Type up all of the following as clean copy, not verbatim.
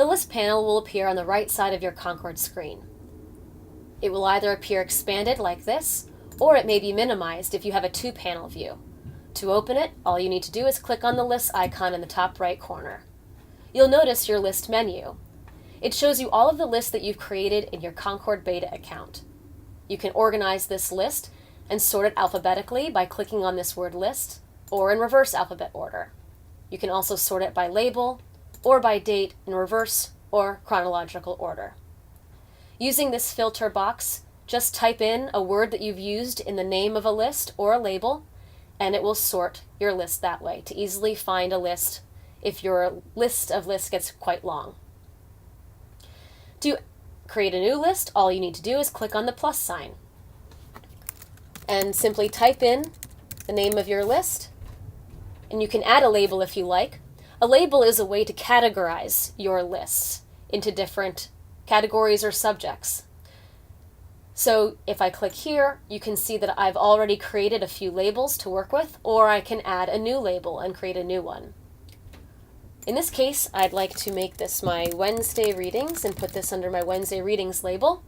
the list panel will appear on the right side of your Concord screen. It will either appear expanded like this, or it may be minimized if you have a two-panel view. To open it, all you need to do is click on the list icon in the top right corner. You'll notice your list menu. It shows you all of the lists that you've created in your Concord Beta account. You can organize this list and sort it alphabetically by clicking on this word list, or in reverse alphabet order. You can also sort it by label, or by date in reverse or chronological order. Using this filter box, just type in a word that you've used in the name of a list or a label, and it will sort your list that way to easily find a list if your list of lists gets quite long. To create a new list, all you need to do is click on the plus sign and simply type in the name of your list, and you can add a label if you like. A label is a way to categorize your lists into different categories or subjects. So if I click here, you can see that I've already created a few labels to work with, or I can add a new label and create a new one. In this case, I'd like to make this my Wednesday readings and put this under my Wednesday readings label.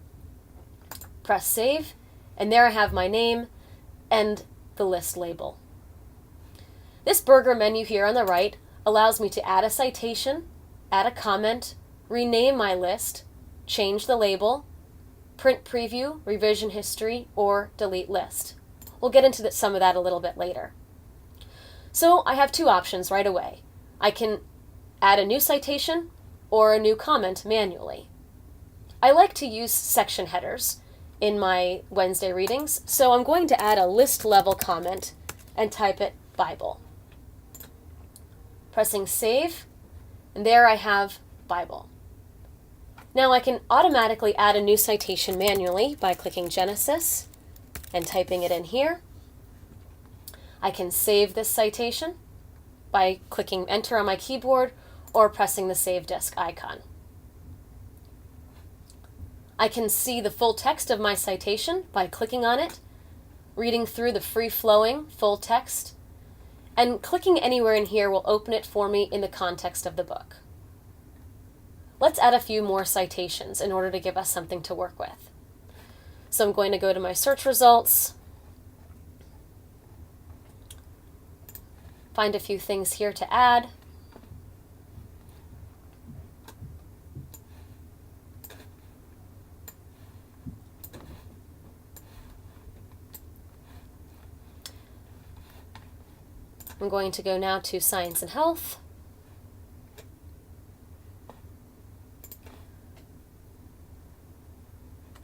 Press save, and there I have my name and the list label. This burger menu here on the right allows me to add a citation, add a comment, rename my list, change the label, print preview, revision history, or delete list. We'll get into some of that a little bit later. So I have two options right away. I can add a new citation or a new comment manually. I like to use section headers in my Wednesday readings, so I'm going to add a list level comment and type it Bible. Pressing save, and there I have Bible. Now I can automatically add a new citation manually by clicking Genesis and typing it in here. I can save this citation by clicking Enter on my keyboard or pressing the Save Disk icon. I can see the full text of my citation by clicking on it, reading through the free-flowing full text, and clicking anywhere in here will open it for me in the context of the book. Let's add a few more citations in order to give us something to work with. So I'm going to go to my search results, find a few things here to add. I'm going to go now to Science and Health.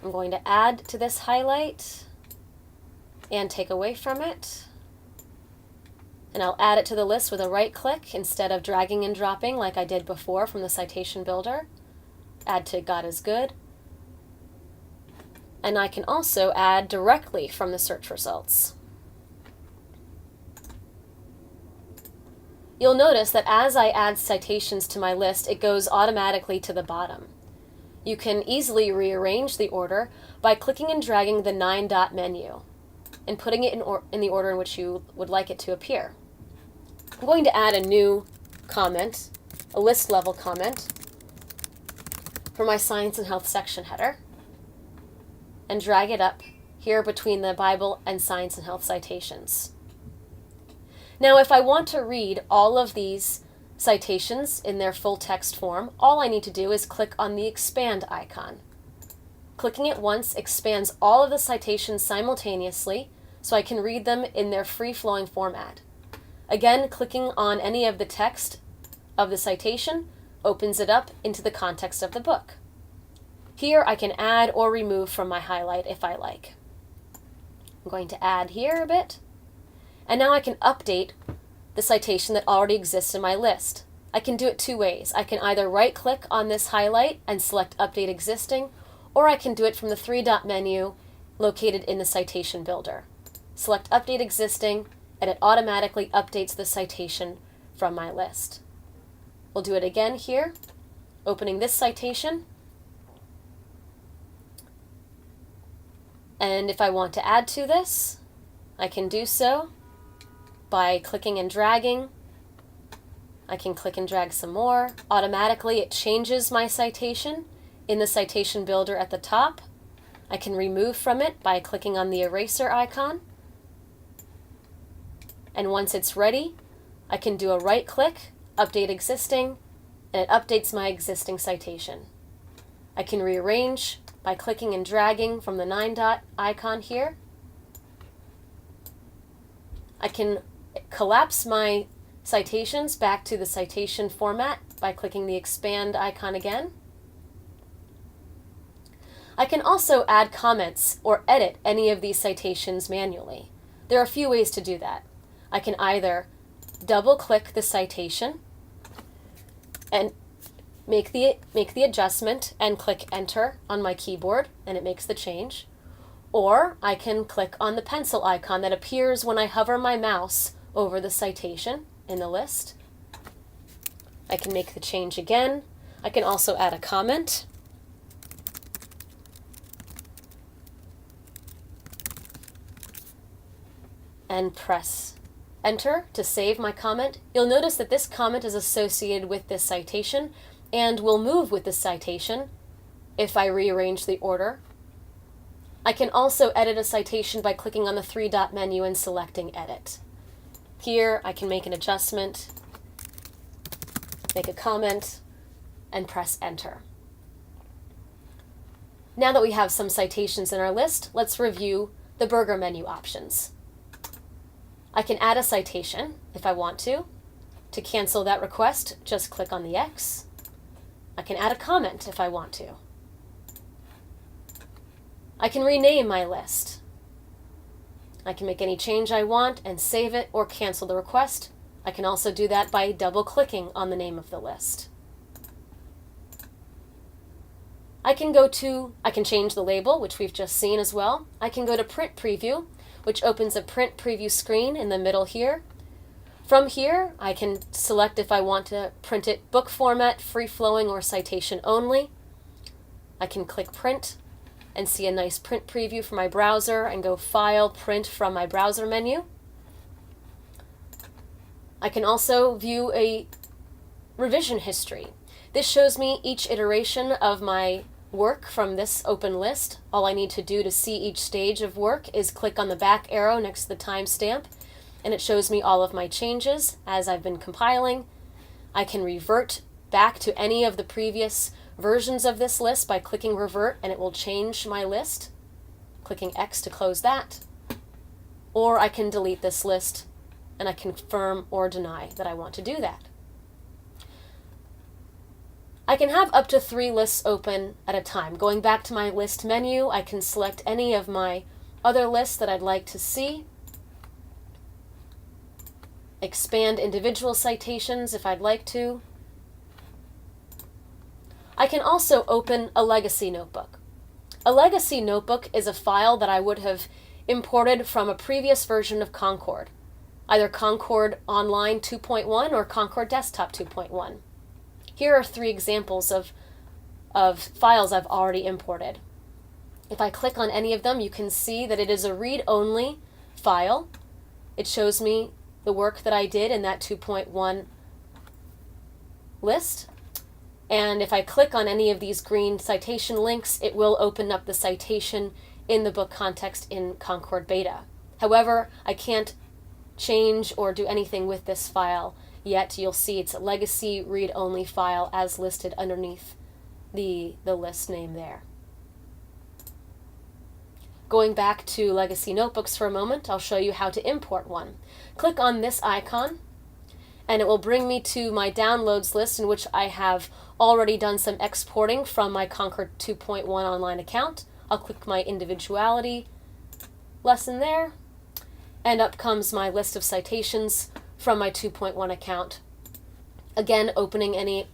I'm going to add to this highlight and take away from it. And I'll add it to the list with a right click instead of dragging and dropping like I did before from the citation builder. Add to God is Good. And I can also add directly from the search results. You'll notice that as I add citations to my list, it goes automatically to the bottom. You can easily rearrange the order by clicking and dragging the 9-dot menu and putting it in the order in which you would like it to appear. I'm going to add a new comment, a list level comment, for my Science and Health section header, and drag it up here between the Bible and Science and Health citations. Now, if I want to read all of these citations in their full text form, all I need to do is click on the expand icon. Clicking it once expands all of the citations simultaneously so I can read them in their free-flowing format. Again, clicking on any of the text of the citation opens it up into the context of the book. Here I can add or remove from my highlight if I like. I'm going to add here a bit. And now I can update the citation that already exists in my list. I can do it two ways. I can either right-click on this highlight and select Update Existing, or I can do it from the 3-dot menu located in the citation builder. Select Update Existing, and it automatically updates the citation from my list. We'll do it again here, opening this citation. And if I want to add to this, I can do so by clicking and dragging. I can click and drag some more. Automatically, it changes my citation in the citation builder at the top. I can remove from it by clicking on the eraser icon. And once it's ready, I can do a right click, update existing, and it updates my existing citation. I can rearrange by clicking and dragging from the 9-dot icon here. I can collapse my citations back to the citation format by clicking the expand icon again. I can also add comments or edit any of these citations manually. There are a few ways to do that. I can either double-click the citation and make the adjustment and click Enter on my keyboard, and it makes the change. Or I can click on the pencil icon that appears when I hover my mouse over the citation in the list. I can make the change again. I can also add a comment. And press Enter to save my comment. You'll notice that this comment is associated with this citation and will move with the citation if I rearrange the order. I can also edit a citation by clicking on the 3-dot menu and selecting Edit. Here I can make an adjustment, make a comment, and press Enter. Now that we have some citations in our list, let's review the burger menu options. I can add a citation if I want to. To cancel that request, just click on the X. I can add a comment if I want to. I can rename my list. I can make any change I want and save it or cancel the request. I can also do that by double-clicking on the name of the list. I can change the label, which we've just seen as well. I can go to Print Preview, which opens a print preview screen in the middle here. From here, I can select if I want to print it book format, free-flowing, or citation only. I can click Print and see a nice print preview for my browser and go File, Print from my browser menu. I can also view a revision history. This shows me each iteration of my work from this open list. All I need to do to see each stage of work is click on the back arrow next to the timestamp, and it shows me all of my changes as I've been compiling. I can revert back to any of the previous versions of this list by clicking Revert, and it will change my list. Clicking X to close that. Or I can delete this list, and I confirm or deny that I want to do that. I can have up to 3 lists open at a time. Going back to my list menu, I can select any of my other lists that I'd like to see. Expand individual citations if I'd like to. I can also open a legacy notebook. A legacy notebook is a file that I would have imported from a previous version of Concord, either Concord Online 2.1 or Concord Desktop 2.1. Here are 3 examples of files I've already imported. If I click on any of them, you can see that it is a read-only file. It shows me the work that I did in that 2.1 list. And if I click on any of these green citation links, it will open up the citation in the book context in Concord Beta. However, I can't change or do anything with this file yet. You'll see it's a legacy read-only file as listed underneath the list name there. Going back to legacy notebooks for a moment, I'll show you how to import one. Click on this icon, and it will bring me to my downloads list in which I have already done some exporting from my Concord 2.1 online account. I'll click my individuality lesson there, and up comes my list of citations from my 2.1 account. Again, opening any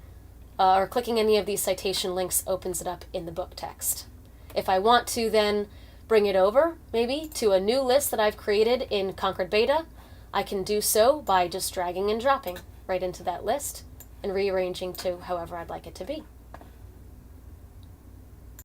or clicking any of these citation links opens it up in the book text. If I want to then bring it over, maybe, to a new list that I've created in Concord Beta, I can do so by just dragging and dropping right into that list and rearranging to however I'd like it to be.